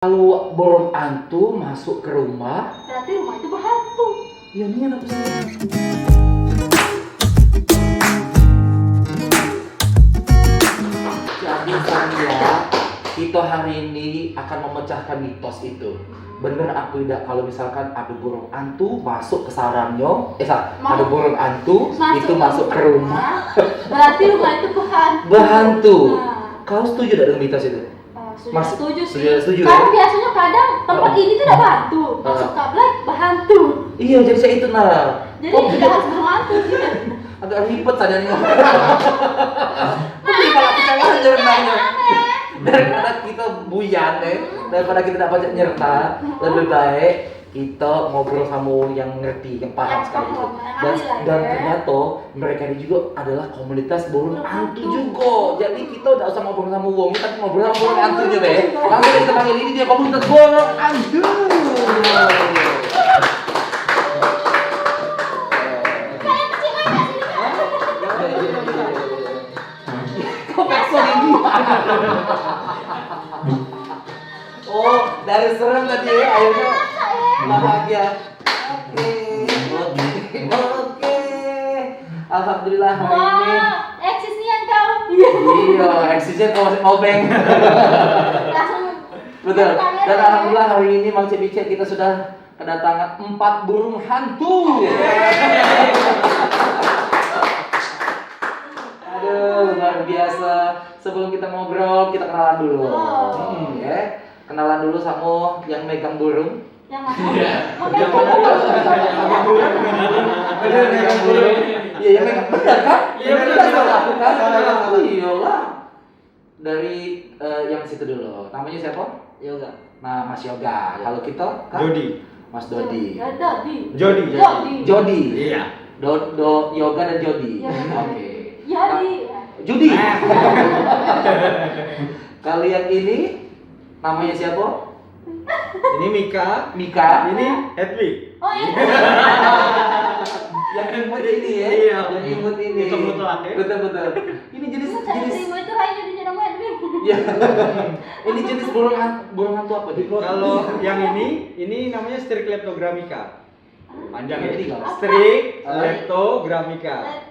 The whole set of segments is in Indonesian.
Kalau burung hantu masuk ke rumah, Berarti rumah itu berhantu. ya ini apa sih? Jadi saya, kita hari ini akan memecahkan mitos itu. Bener apa tidak kalau misalkan ada burung hantu masuk ke sarangnya, ada burung hantu itu masuk ke rumah, Berarti rumah itu berhantu. berhantu. Nah, Kau setuju tidak dengan mitos itu? setuju sih. Setuju, Karena ya? biasanya kadang tempat ini tidak berhantu, masuk kablek berhantu. Iya, jadi saya itu nah. Jadi Oh, tidak harus berhantu sih. agak ribet tadinya. Tapi malah kecelakaan nyertanya. Daripada kita buyan daripada kita dapat nyerta, lebih baik kita ngobrol sama yang ngerti, yang paham sekali itu. Dan ternyata mereka ini juga adalah komunitas burung hantu juga. Jadi kita tidak usah ngobrol sama wong, kita ngobrol sama burung hantunya deh. Langsung kita panggil ini dia komunitas burung hantu. Oh, dari serem tadi ya, akhirnya bahagia. Oke. Alhamdulillah hari ini. Wah, eksis nih yang kau. Iya, eksisnya kau masih ngobeng. Langsung. Betul. Dan alhamdulillah hari ini Mang Cebice kita sudah kedatangan 4 burung hantu. Aduh, luar biasa. Sebelum kita ngobrol, kita kenalan dulu. Ya. Kenalan dulu sama yang megang burung. Yang mana? Yang mana? Megang burung. Iya, yang megang benar kan? Iya, benar kan? Iyalah. Dari yang situ dulu. Namanya siapa? Yoga. Nah, Mas Yoga. Kalau kita kan? Jody. Mas Dodi. Jody. Jody. Iya. Yoga dan Jody. Iya. Oke. Jadi. Judi. Kalian ini namanya siapa? Ini Mika. Mika. Ini Edwig. Oh iya. Yang imut ini ya. Iya. Yang imut ini. Itu mutlak ya. Betul. Ini jenis Saya terima itu lainnya di dalam Edwin. Ya. Ini jenis burung hantu apa? Kalau yang ini namanya Strik Leptogrammica. Panjang ya. Tiga. Strik Leptogrammica.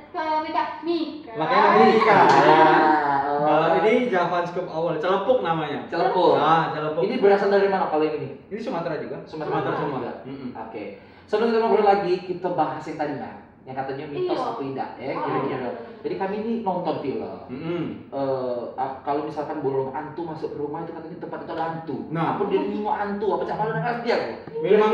Mika. Makanya namanya Mika. Ya. Oh. Kalau ini Javanscope awal, celepuk namanya. Celepuk. Ah, celepuk. Ini berasal dari mana kalau yang ini? Ini Sumatera juga. Sumatera semua. juga. Oke. Sebelum kita ngobrol lagi, kita bahas yang tadi nah, yang katanya mitos Iya. apa tidak ya kira-kira. Jadi kami ini nonton film. Kalau misalkan burung hantu masuk ke rumah itu katanya tempat itu ada hantu. Nah. Apa dia ngingo hantu? Apa cak mana dengan dia? Memang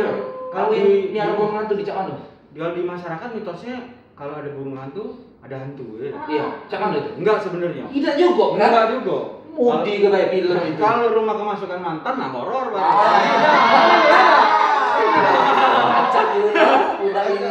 kalau ini ada burung hantu di cak mana? Di masyarakat mitosnya kalau ada burung hantu, ada hantu ya. Iya, cak mana itu? Enggak sebenarnya. Tidak juga, kan? Enggak juga. Mudi ke kayak film itu. Kalau rumah kemasukan mantan, nah horor banget. Udah ini.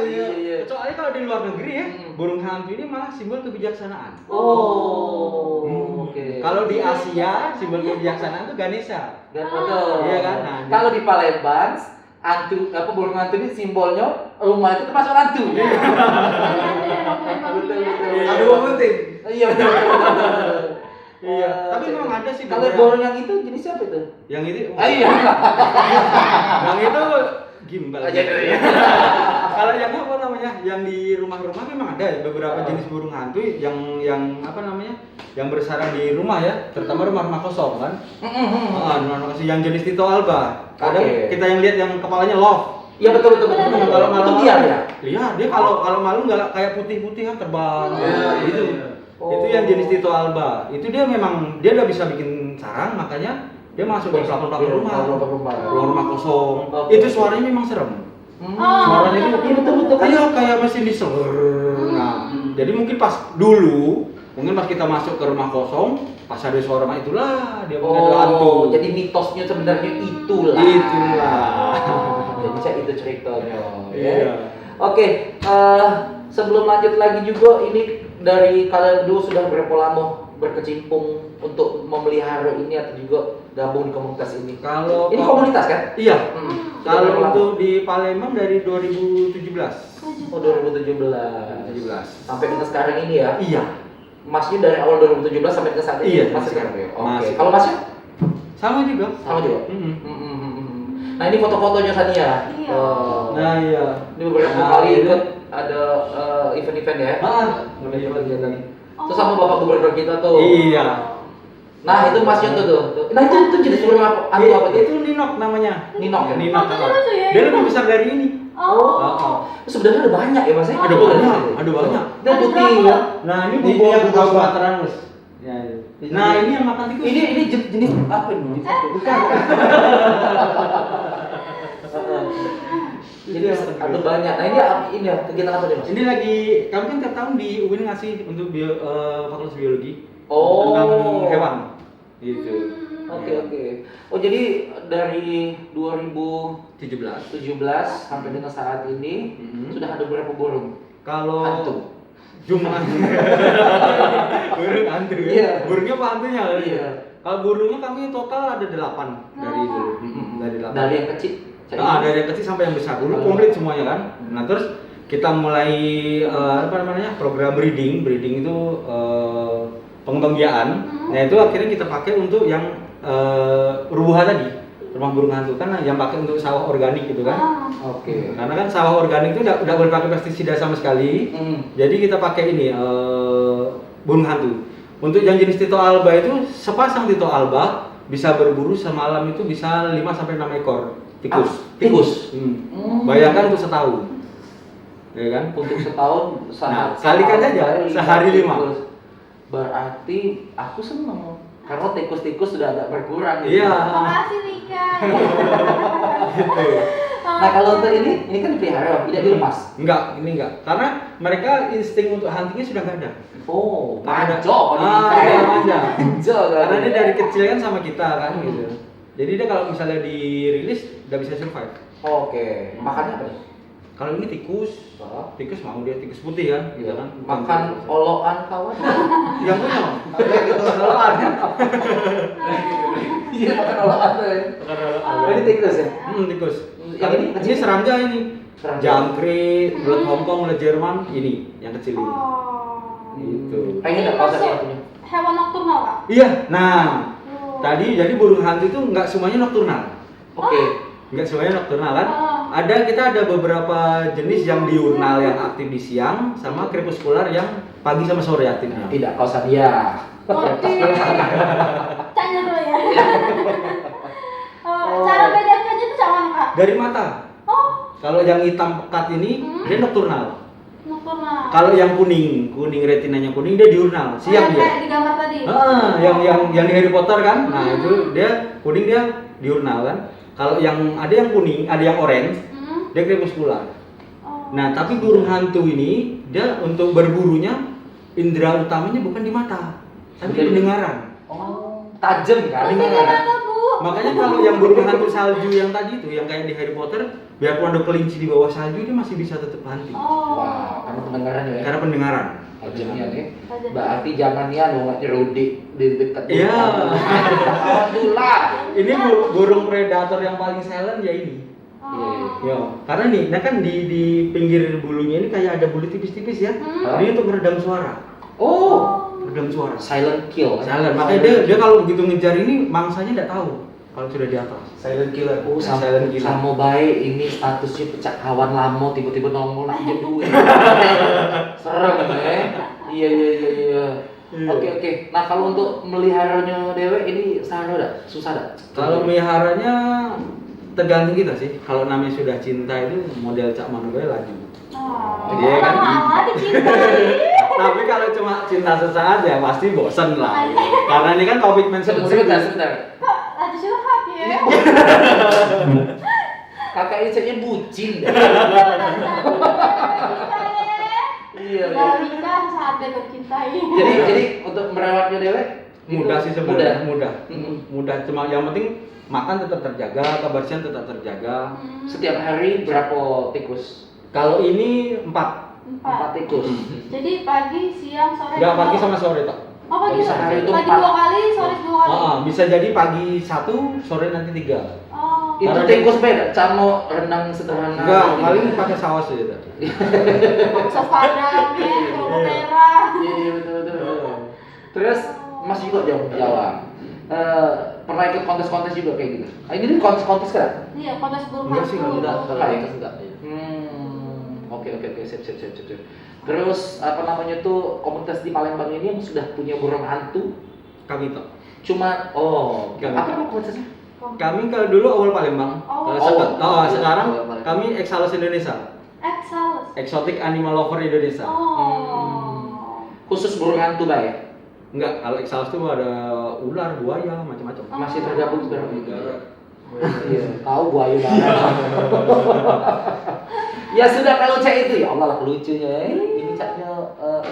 Iya. Kecuali kalau di luar negeri ya, burung hantu ini malah simbol kebijaksanaan. Oh, oke. Kalau di Asia, simbol kebijaksanaan itu Ganesha. Betul. Iya kan? Nah, kalau di Palembang, hantu burung hantu ini simbolnya rumah itu termasuk hantu. Betul. Ada dua penting. Iya betul. Iya. Tapi memang ada sih Kalau burung yang itu jenis apa itu? yang ini. Iya. Yang itu gimbal. Iya. Kalau yang apa namanya? Yang di rumah-rumah memang ada ya beberapa jenis burung hantu yang apa namanya? Yang bersarang di rumah ya, terutama rumah-rumah kosong kan. Rumah-rumah kosong yang jenis Tito Alba. Kadang kita yang lihat yang kepalanya love. Iya betul. Kalau malam itu dia ya. Lihat dia kalau malam nggak kayak putih-putihan terbang. Gitu. Itu yang jenis Tito Alba. Itu dia memang dia udah bisa bikin sarang makanya dia masuk ke pelapor rumah kosong. Itu suaranya memang serem. Suaranya itu betul kayak mesin diesel. Nah, jadi mungkin pas kita masuk ke rumah kosong, pas ada suara itulah dia mungkin ada hantu. Jadi mitosnya sebenarnya itulah. Jadi saya itu ceritanya. Iya. Oke, sebelum lanjut lagi juga ini dari kalian dulu sudah berapa lama berkecimpung untuk memelihara ini atau juga gabung di komunitas ini? Ini komunitas kan? Iya. Kalau Berapa untuk di Palembang dari 2017. Oh 2017. Sampai dengan sekarang ini ya? Iya. Masnya dari awal 2017 sampai ke saat ini Iya, masih sekarang. sekarang ya? Oke. Masih. Kalau masnya? Sama juga. Sama juga. Mm-mm. Nah ini foto-fotonya Sania. Iya. Nah iya. Ini beberapa Nah, kali ini. ikut ada event-event ya. Kegiatan. Terus sama bapak gubernur kita tuh. Iya. Nah itu Mas Yonto tuh. Nah itu jenis burung apa? Apa tuh? Itu ninok namanya. Ninok ya? Ninok. Fotonya lucu ya, Dia ini. lebih besar dari ini. Oh. Sebenarnya ada banyak ya Mas ya? Ada banyak, ada banyak. Dia Ada putih berapa? ya. Nah ini Ini bubur yang bubur apa? Sumatranus. Ya, iya. Nah ini yang makan tikus. Ini jenis apa ini? bukan. Jadi ada banyak. Nah ini ya kegiatan apa nih Mas? Ini lagi kami kan tiap tahun di UIN ngasih untuk fakultas biologi Oh. tentang hewan. Gitu. Oke. Oh jadi dari 2017 17. sampai dengan saat ini sudah ada berapa burung? Kalau Hantu. jumlah burung hantu ya. Iya. Burungnya apa hantunya? Iya. Kalau burungnya kami total ada 8 dari dulu. Dari 8. Dari yang kecil. Dari yang kecil sampai yang besar dulu komplit semuanya kan. Nah terus kita mulai program breeding itu pengembang biakan. Nah itu akhirnya kita pakai untuk yang rubuha tadi, rumah burung hantu kan yang pakai untuk sawah organik gitu kan. Oke. Karena kan sawah organik itu udah boleh pakai pestisida sama sekali. Jadi kita pakai ini burung hantu. Untuk yang jenis Tito alba itu sepasang Tito alba bisa berburu semalam itu bisa 5 sampai 6 ekor tikus. Tikus. Bayangkan untuk setahun. Ya kan? Untuk setahun Nah, kalikan aja, sehari 5. tikus. Berarti aku seneng karena tikus-tikus sudah agak berkurang. Iya. Makasih Rika. Gitu. Nah kalau untuk ini kan dipelihara, tidak dilepas. Ini enggak. Karena mereka insting untuk huntingnya sudah nggak ada. Oh, Ada. manjo Iya, manja. Manjo kan. Karena dia dari kecil kan sama kita kan gitu. Jadi dia kalau misalnya dirilis udah bisa survive. Oke, makannya apa nih? Kalau ini tikus mau dia tikus putih kan, gitu kan. Makan oloan kawan. Yang punya. Oloan. Iya makan oloan tuh ya. Oh, ini tikus ya? Tikus. Yang ini Ini kecil? serangga ini. Serangga. Jangkrik, belut Hongkong, belut Jerman, ini yang kecil ini. Oh. Gitu. Pengen nggak kalau saya punya? Hewan nokturnal Kak? Iya, nah Oh. tadi jadi burung hantu itu nggak semuanya nokturnal. Oke. Nggak semuanya nokturnal kan? Oh. Kita ada beberapa jenis yang diurnal yang aktif di siang sama krepuskular yang pagi sama sore aktifnya. Tidak kau Sadia. Oke. Tanya dulu ya. Cara bedakannya itu cara mana Kak? Dari mata. Oh, Kalau yang hitam pekat ini dia nokturnal. nokturnal. Kalau yang kuning retinanya kuning dia diurnal, siang Kayak dia. di gambar tadi. Yang di Harry Potter kan? Nah, itu dia kuning dia diurnal kan. Kalau yang ada yang kuning, ada yang orange, dia krepuskular. Oh. Nah, tapi burung hantu ini dia untuk berburunya indera utamanya bukan di mata, tapi di pendengaran. Oh, tajam kan? Pendengaran Bu. Makanya kalau yang burung hantu salju yang tadi itu, yang kayak di Harry Potter, biarpun ada kelinci di bawah salju, dia masih bisa tetap hunting. Oh. Wah, karena pendengarannya ya. Karena pendengaran. Tajamnya nih. Berarti jangan ya mau nyerudi di dekat. Iya. Alhamdulillah. Ini burung predator yang paling silent ya ini. Oh. Ya, karena nih, nah kan di pinggir bulunya ini kayak ada bulu tipis-tipis ya. Ini untuk meredam suara. Oh, Meredam suara. silent kill. Silent. Makanya dia kalau begitu ngejar ini mangsanya nggak tahu kalau sudah di atas. Silent killer. Oh, Silent killer. sama baik ini statusnya pecah kawan lama tiba-tiba nongol pinjam duit. Serem ya. Iya. Oke. Nah, kalau untuk meliharanya dewe ini sahara dah? Susah dah? Kalau meliharanya tergantung kita sih. Kalau namanya sudah cinta itu model Cak Manoe laju. Oh. Iya kan? Lama dicintai. Tapi kalau cuma cinta sesaat ya pasti bosen lah. Karena ini kan komitmen seumur hidup. Sebentar. Kok lagi curhat ya? Kakak ini saya bucin deh. Iya. Rika saatnya bercintai. Jadi untuk merawatnya dewe Mudah sih sebenarnya, mudah. Mm-mm. Mudah, cuma yang penting makan tetap terjaga, kebersihan tetap terjaga. Setiap hari berapa tikus? Kalau ini 4. 4. Tikus. Jadi pagi, siang, sore. Enggak pagi sama sore tak. Oh pagi Bisa hari itu pagi 4. 2 kali, sore 2 kali. Bisa jadi pagi 1, sore nanti 3. Oh. Itu Karena tikus beda, camo renang sederhana. Enggak, paling pakai saus aja tadi. Sop padang ya, kerupuk merah. Iya betul. Terus Mas juga jawab. pernah ikut kontes-kontes juga kayak gitu. Ah, ini kontes-kontes kan? Iya, kontes burung Enggak sih, hantu. enggak. Enggak ya? Enggak. Oke, sip. Terus apa namanya tuh komunitas di Palembang ini yang sudah punya burung hantu? Kami toh. Cuma Kami. apa nama komunitasnya? Kami kalau dulu awal Palembang. Oh. Sekarang Awal Palembang. kami Exalus Indonesia. Exalus. Exotic Animal Lover Indonesia. Oh. Khusus burung hantu Bay ya? Enggak, kalau Exalus itu ada ular, buaya, macam-macam. Masih tergabung sekarang. Iya. Tahu buaya darat. Ya sudah kalau cek itu ya Allah lucunya. Ini caknya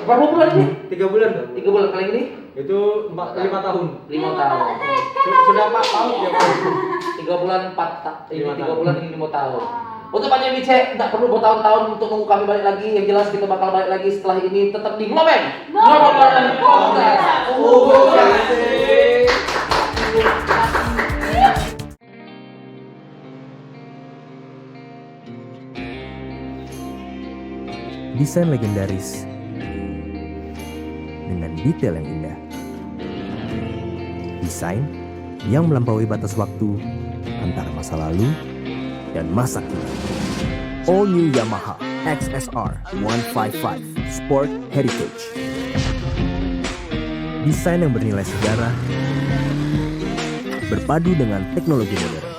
berapa bulan ini? 3 bulan. 3 bulan kali ini? Itu 5 tahun. 5 tahun. Sudah 4 tahun ya, Pak. 3 bulan 4 ini 3 5 tahun. bulan ini 5 tahun. Untuk Pak Cek, tidak perlu bertahun-tahun untuk nunggu kami balik lagi. Yang jelas kita bakal balik lagi setelah ini tetap di Ngobeng. Ngobeng Podcast. Desain legendaris dengan detail yang indah. Desain yang melampaui batas waktu antara masa lalu dan masa kini. All New Yamaha XSR 155 Sport Heritage. Desain yang bernilai sejarah berpadu dengan teknologi modern.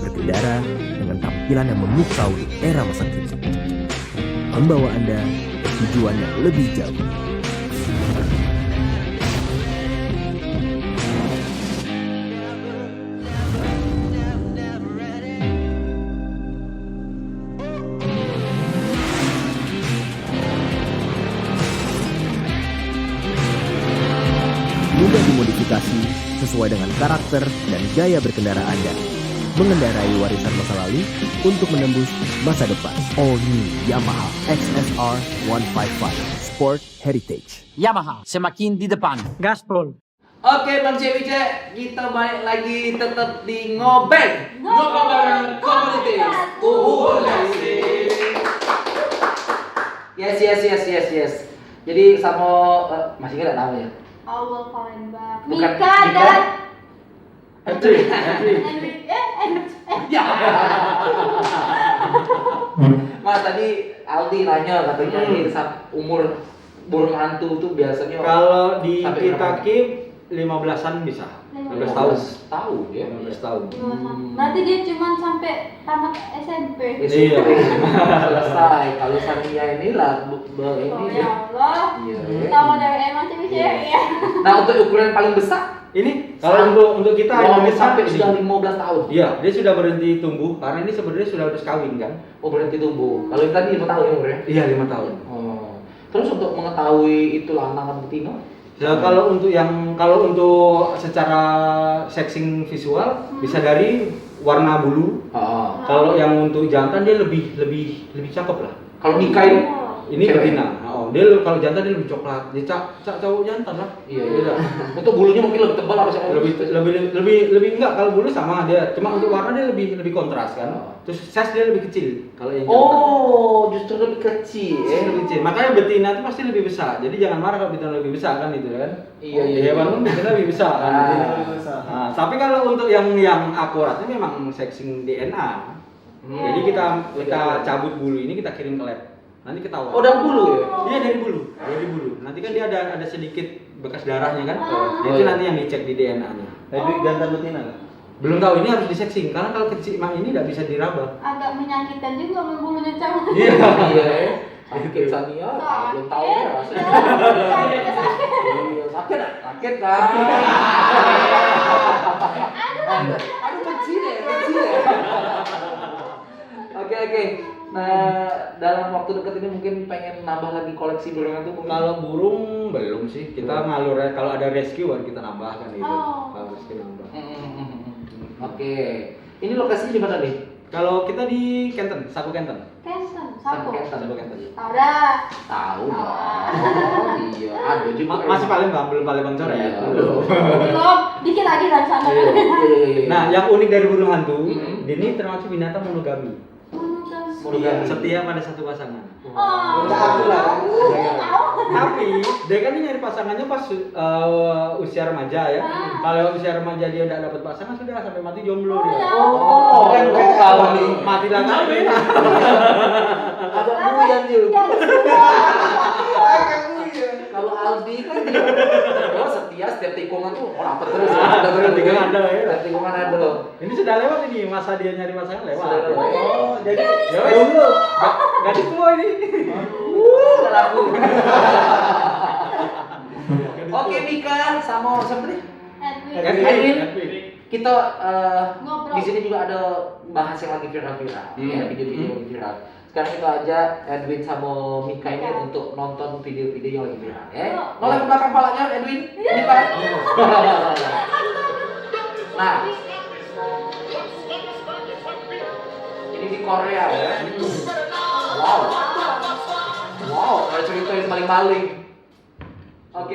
Berkendara dengan tampilan yang memukau di era masa kini. Membawa Anda ke tujuan yang lebih jauh. Mudah dimodifikasi sesuai dengan karakter dan gaya berkendara Anda. Mengendarai warisan masa lalu untuk menembus masa depan. All New Yamaha XSR 155 Sport Heritage. Yamaha semakin di depan. Gaspol. Oke Bang Cewice, kita balik lagi tetap di Ngobeng. Ngobeng Communities. Yes. Jadi sama masih nggak tahu ya? Awal Palembang. Bukan Mika dan Entry. Ya. Mas tadi Aldi nanya katanya ini umur burung hantu tuh biasanya Kalau di sampai kita berapa? keep 15-an bisa. 15 tahun. Tahun ya. 15 tahun. Berarti dia cuma sampai tamat SMP. Iya. Selesai. Kalau Sania ini lah Oh ini ya ya. Allah. Iya. Tahu dari emang cewek ya. Nah untuk ukuran paling besar Ini kalau untuk kita Indonesia sampai ini. sudah 15 tahun. Iya, dia sudah berhenti tumbuh karena ini sebenarnya sudah harus kawin kan? Oh berhenti tumbuh. Kalau yang tadi 5 tahun ya umurnya. Iya, 5 tahun. Oh. Terus untuk mengetahui itu lanang atau betina? Ya, kalau untuk secara sexing visual bisa dari warna bulu. Ah. Kalau yang untuk jantan dia lebih cakep lah. Kalau nikah ini Ini cewek. betina. Oh, dia kalau jantan dia lebih coklat. Dia cowok jantan lah. Iya. Beda. Untuk bulunya mungkin lebih tebal harusnya. lebih enggak kalau bulu sama dia. Cuma untuk warna dia lebih kontras kan. Oh. Terus size dia lebih kecil kalau yang jantan. Oh, justru lebih kecil. Lebih kecil. Makanya betina itu pasti lebih besar. Jadi jangan marah kalau betina lebih besar kan itu kan. Iya. Hewan pun betina lebih besar kan. Ah. Betina lebih besar. Nah, tapi kalau untuk yang akuratnya memang sexing DNA. Jadi kita cabut bulu ini kita kirim ke lab. Nanti ketahuan. Oh, dari bulu ya? Iya dari bulu. Nanti kan dia ada sedikit bekas darahnya kan. Oh. Itu nanti yang dicek di DNA-nya. Tapi jantan betina nggak? Belum tahu ini harus disexing karena kalau kecil mah ini tidak bisa diraba. Agak menyakitkan juga membulunya cowok. Iya. Iya. Sakit Sania, belum tahu ya rasanya. Iya, sakit kan? Aduh kecil ya. Oke. Nah, dalam waktu dekat ini mungkin pengen nambah lagi koleksi burung itu mungkin. Kalau burung belum sih. Kita ngalur ya. Kalau ada rescue baru kita nambahkan gitu. Oh. Kalau rescue nambah. Oke. Ini lokasinya di mana nih? Kalau kita di Kenten, Saku Kenten. Kenten, sapu. Saku Kenten. Tahu dah. Tahu dong. Iya, ada juga. Masih Palembang, belum Palembang sore ya. Iya. Belum, dikit lagi dari sana. Iya. Nah, yang unik dari burung hantu, Mhm. ini termasuk binatang monogami. Monogami. setia pada satu pasangan. Oh. Udah aku lah kan. Tapi dia kan nyari pasangannya pas usia remaja ya. Kalau usia remaja dia udah dapat pasangan sudah sampai mati jomblo dia. Oh, Kan tahu nih. mati lah kawin. Agak buyan juga. Kalau Aldi kan dia setia setiap tikungan tuh apa terus ada terus tikungan ada ya. Setiap tikungan ada. Ini sudah lewat ini masa dia nyari pasangan lewat. Sudah lewat. Oh, jadi ya wes. Gak tua ini. Udah laku. Oke Mika sama siapa nih? Edwin. Edwin. Kita Ngobrol. di sini juga ada bahas yang lagi viral-viral, ya, video-video yang lagi viral. Sekarang kita ajak Edwin sama Mika ini Mika. untuk nonton video-video yang lagi viral, ya. Yuk. Noleh ke belakang palanya Edwin, Mika. Nah, ini di Korea ya. Wow, wow, ada cerita yang maling-maling. Oke.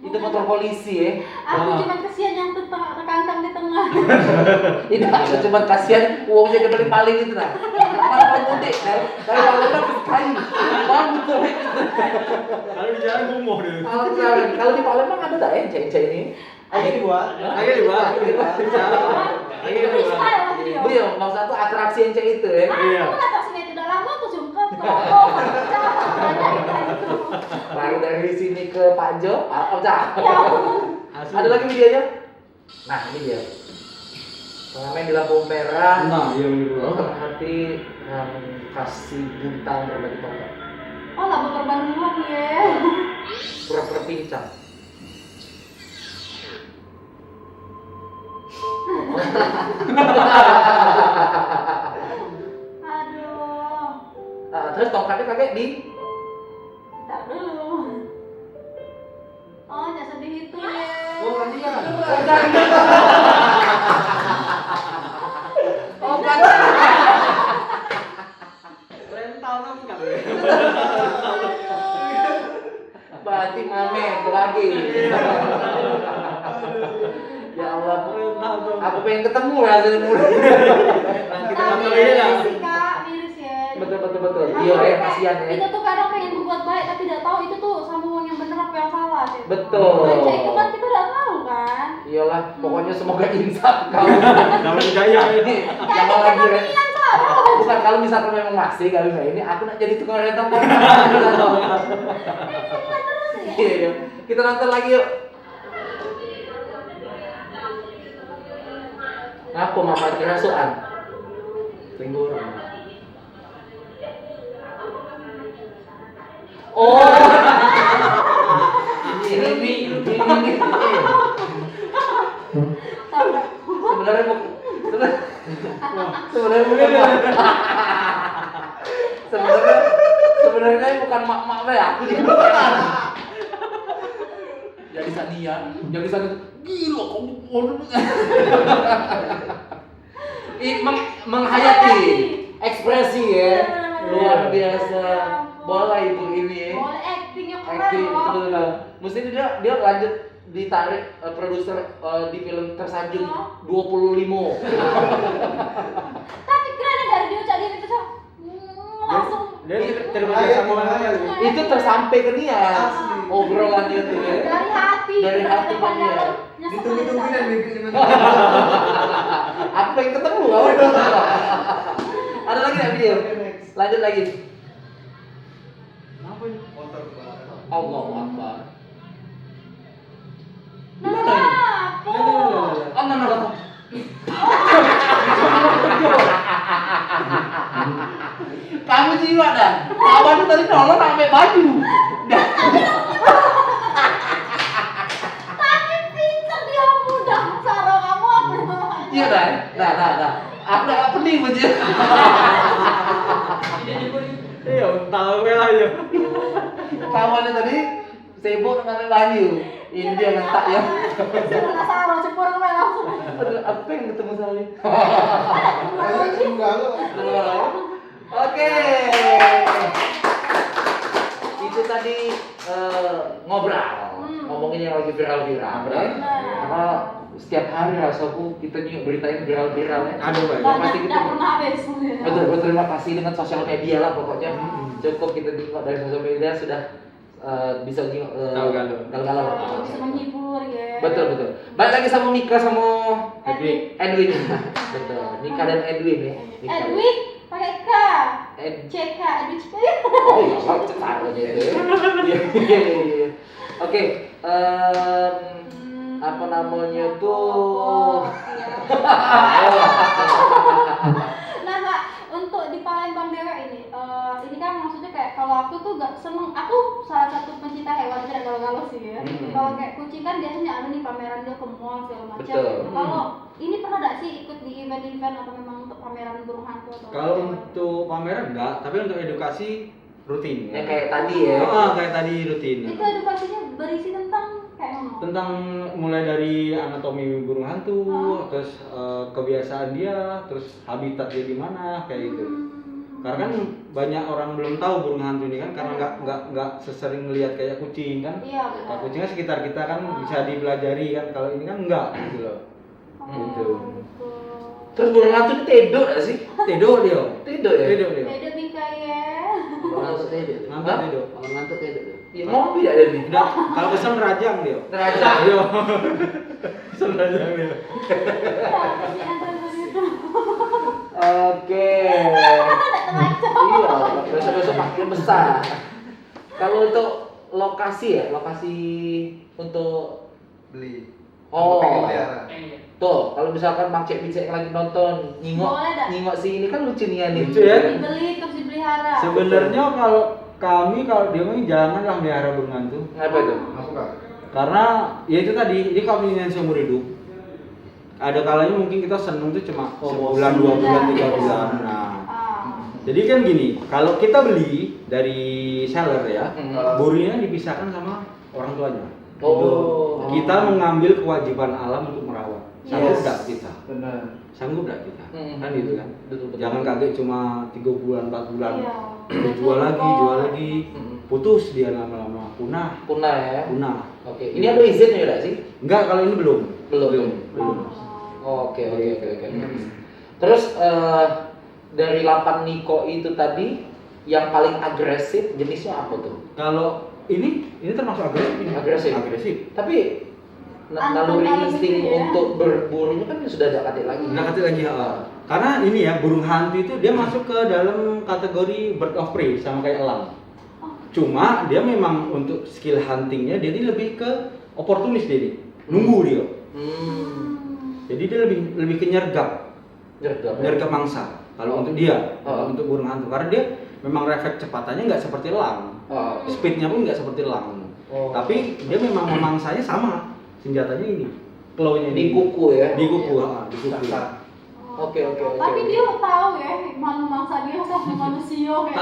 Itu motor polisi ya. Aku cuma kesian yang terkangkang di tengah. Ini aku cuma kasihan uangnya gede paling itu nah. Paling mudik dari Palembang ke kayu. Bang betul itu. Kalau di jalan gumoh dia. Kalau di Palembang ada tak ya cewek ini? Ayo dibuat. Ayo di bawah. Ayo di bawah. Freestyle lagi dia. Bu ya, maksud aku atraksi yang cewek itu ya. Iya. Aku nggak tahu sini itu udah lama aku jungkep. Lari dari sini ke Pak Jo, apa cah? Ya ampun. Ada lagi videonya? Nah, ini dia. Pengamen di lampu merah. Nah, iya benar. Terhati kasih bintang berbagi tongkat. Oh lah berkorban duluan ya. Pura-pura pincang. Aduh. Nah, terus tongkatnya kakek di Tak dulu. Oh jangan sedih itu ya. Oh, gantian. Oh, gantian. Rental kan enggak? Berarti mamen lagi. Ya Allah, Rental tuh. aku pengen ketemu rasanya mulai. Kita Tapi nonton ini lah. miris sih kak, miris ya. Betul. Aku Iya, kayak, kasihan ya. Kita tuh kadang pengen berbuat baik tapi tidak tahu itu tuh sambungan yang benar apa yang salah sih. Betul. Baca itu kan kita udah tahu kan. Iyalah, pokoknya semoga insaf kau. Namanya jaya ini. Jangan lagi Ren. Kan salah. Bukan kalau misalkan memang masih kali ini, aku nak jadi tukang rental motor. Iya. Kita nonton lagi yuk. Ngapa mama kerasukan? Linggur. Oh. Ini. Sebenarnya sebenarnya bukan mak-mak ya, aku juga. Jadi Sania, gila kamu menghayati ekspresi ya, luar biasa. Bola ibu ini ya. Boleh acting yang keren Acting loh. betul. Mesti dia lanjut ditarik produser di film Tersanjung 25. Tapi keren ya, dari dia ucap dia itu langsung. Dia terbaca sama orang. Itu tersampai ke dia obrolannya tuh ya. Dari hati. Dari hati depan dia. dalam, nyesek Ditunggu-tungguin dari dan dalam. bikin Aku pengen ketemu kau. Ada lagi nggak video? Lanjut lagi. Apa ini? Allahu Akbar. Kenapa? Oh, no. Kamu jiwa dah. Kawan tuh tadi nolong sampai baju. Dah. Tapi pintar dia mudah. Cara kamu apa namanya? Iya dah. Nah. Aku dah pening aja. Iya, tahu ya aja. Kawannya tadi sibuk sampai baju. Ini dia ngentak ya. Sudah sarung cepur ke langsung. Aduh, aku pengen ketemu sama dia. Ayo juga lu. Oke. Itu tadi ngobrol, ngomongin yang lagi viral-viral. Ya. Karena setiap hari rasaku kita juga beritain viral-viral ya. Aduh, Pak. Pasti Banyak kita- tidak pernah habis. Betul, berterima kasih dengan sosial media lah pokoknya. Cukup kita tengok dari sosial media sudah bisa galau-galau. Bisa menghibur ya. Betul. Balik lagi sama Mika sama Edwin. Edwin. Betul. Mika dan Edwin ya. Mika. Edwin pakai K. Ed. CK Edwin CK. Oh iya, kalau cetar aja itu. Iya. Oke, apa namanya tuh? Nah Kak, untuk di Palembang Dewa ini kan maksudnya kayak kalau aku tuh gak seneng, aku salah satu pencinta hewan, tidak galau-galau sih ya. Kalau kayak kucing kan biasanya ada nih pameran dia ke mall segala macam. Betul. Kalau ini pernah gak sih ikut di event-event atau memang untuk pameran burung hantu atau? Kalau untuk pameran enggak, tapi untuk edukasi rutin. Yang kayak tadi ya. Kayak tadi rutin. Itu edukasinya berisi tentang kayak mana? Tentang mulai dari anatomi burung hantu, terus kebiasaan dia, terus habitat dia di mana, kayak gitu. Karena kan banyak orang belum tahu burung hantu ini kan, karena nggak sesering melihat kayak kucing kan. Iya Kalau benar. kucing kan sekitar kita kan bisa dipelajari kan, kalau ini kan enggak gitu loh. Gitu. Terus burung hantu ini tedo gak sih? Tedo dia. Tedo ya? Tedo dia. Beda Mika ya. Ngantuk tedo. Ngantuk tedo. Kalau ngantuk tedo. Iya, ngopi tidak ada nih. Udah, kalau pesan rajang dia. Neraja. Iya. Pesan rajang dia. Oke. Iya, besok-besok makin besar. Kalau untuk lokasi ya, lokasi untuk Beli. Oh. Pengen pelihara. tuh, kalau misalkan Mang Cek Bicek lagi nonton, Boleh dah. nyingok si ini kan lucu nih nih. Lucu ya? Dibeli terus dipelihara. Sebenarnya kalau dia mah janganlah melihara burung hantu. Apa itu? Masuk nggak? Karena ya itu tadi, dia kalau ingin seumur hidup. Ada kalanya mungkin kita seneng tuh cuma sebulan, 2 bulan, 3 bulan. Nah, jadi kan gini, kalau kita beli dari seller ya, burungnya dipisahkan sama orang tuanya. Oh. Kita mengambil kewajiban alam untuk merawat. Sanggup Yes. enggak kita? Benar. Sanggup enggak kita? Hmm. Kan gitu kan. Betul. Jangan kaget cuma 3 bulan, 4 bulan. Iya. Jual lagi, Hmm. putus dia lama-lama, punah. Punah ya. Punah. Oke. Ini ada izinnya enggak sih? Enggak, kalau ini belum. Belum. Oke. Terus dari 8 Niko itu tadi yang paling agresif jenisnya apa tuh? Kalau ini termasuk agresif ini. Agresif. Tapi naluri insting gitu ya. untuk berburunya kan sudah ada katik lagi. Nah, kata lagi karena ini ya burung hantu itu dia masuk ke dalam kategori bird of prey sama kayak elang. Cuma dia memang untuk skill huntingnya dia ini lebih ke oportunis dia ini. Nunggu dia. Jadi dia lebih ke nyergap mangsa. Kalau untuk dia, kalau untuk burung hantu karena dia memang refleks cepatannya nggak seperti elang. Speednya pun nggak seperti elang. Tapi dia memang memangsanya sama. Senjatanya ini, claw-nya Di ini. kuku ya. Di kuku, di kuku. Oke. Tapi dia tahu ya mana mangsa dia sama manusia kayak.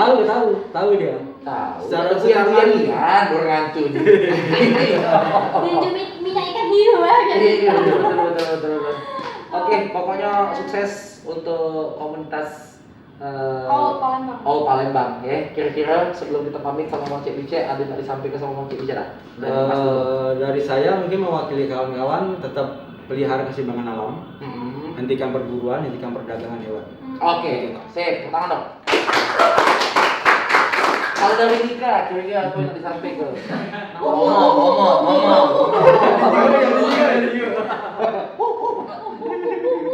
Tahu dia. Tahu. Secara Secara secara kan burung hantu. Dia minyak ikan hiu ya. Iya, betul. Oke, pokoknya sukses untuk komunitas Palembang. Palembang ya. Kira-kira sebelum kita pamit sama Mang Cek Bicek, ada yang disampaikan sama Mang Cek Bicek tak? Dari saya mungkin mewakili kawan-kawan tetap pelihara keseimbangan alam, hentikan perburuan, hentikan perdagangan hewan. Oke, sip, tangan dong. Kalau dari Nika, kira-kira apa yang disampaikan?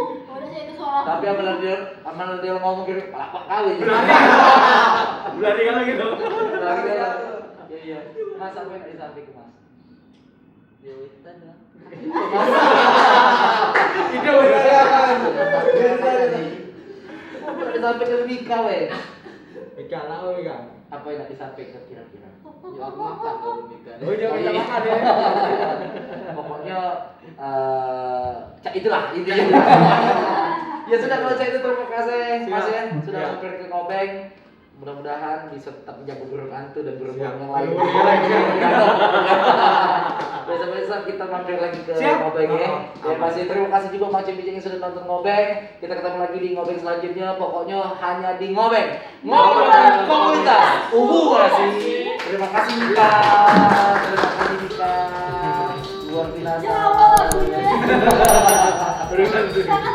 Udah saya itu suara. Tapi amalan dia ngomong kira palak kali. Berarti kan gitu. Iya. Mas apa yang disampaikan Mas? Dewitan ya. Itu udah Apa yang disampaikan Nika weh? Mika lah, Mika. Apa yang disampaikan kira-kira? Ya aku makan kalau Mika. Oh, jangan makan ya. Pokoknya itulah intinya. Ya sudah kalau saya itu terima kasih Mas ya sudah Siap. mampir ke Ngobeng. Mudah-mudahan bisa tetap menjaga burung hantu dan burung Siap. yang lain. Besok-besok kita mampir lagi ke Siap. Ngobeng ya. Ya Aman. masih terima kasih juga Mang Cek Bicek yang sudah nonton Ngobeng. Kita ketemu lagi di Ngobeng selanjutnya. Pokoknya hanya di Ngobeng. Ngobeng komunitas. Kasih. Terima kasih Mika. Terima kasih Mika. Luar biasa. Jawa lagunya. Urusan sendiri. Sangat